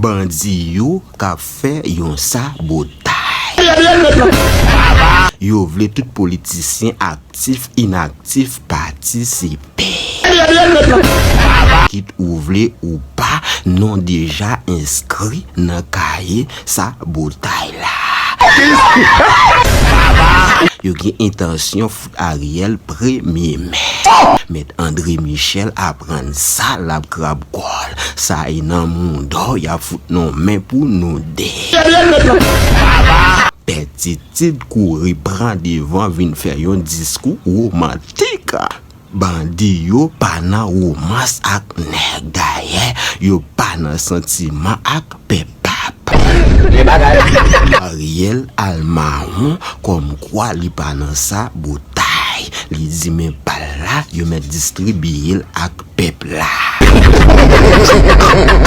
bandi yo ka fait yon sabotage. Yo vle tout politicien actif, inactif participer. Quitte ou vle ou pas, non déjà inscrit dans cahier sabotage là. Yo gen intention fout Ariel 1er mai. Mais André Michel apprend ça la crabe kol. Ça y nan monde y a fout non main pour nous dé. Petit tid kouri prend devant vin faire yon discours romantique. Bandi yo pa nan romance ak nèg daye, yo pa nan sentiment ak pepap. Ariel Almahon comme quoi li pa nan sa bouteille. Li di men pa la yo met distribuer ak peuple la.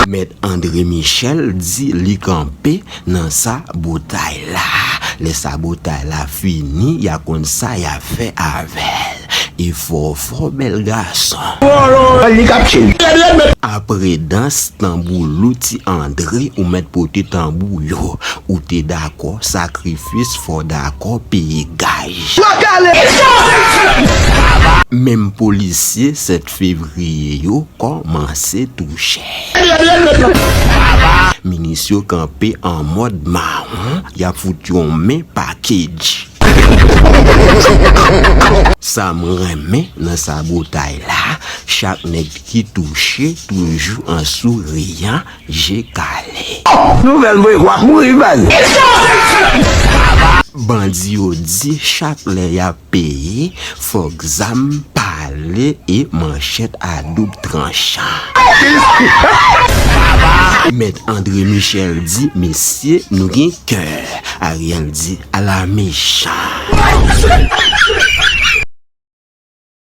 Met André Michel dit li campé dans sa bouteille là. Le sabotage la fini, ya kon sa ya fait avec. Il faut bel garçon. Après danse tambour l'outil André ou mettre poté tambour yo. Ou t'es d'accord, sacrifice faut d'accord payer gage. Même policier 7 février yo commencé toucher. Ministre campé en mode marron, y a foutu un main package. Ça me remet dans sa bouteille là. Chaque nèg qui touche toujours en souriant, j'ai calé. Nouvelle voix mourir ban. Bandi yo dit chaque lè y a payé, faut exam parler et manchette à double tranchant. Maître André Michel dit messieurs nous gen cœur. Ariel dit à la méchant.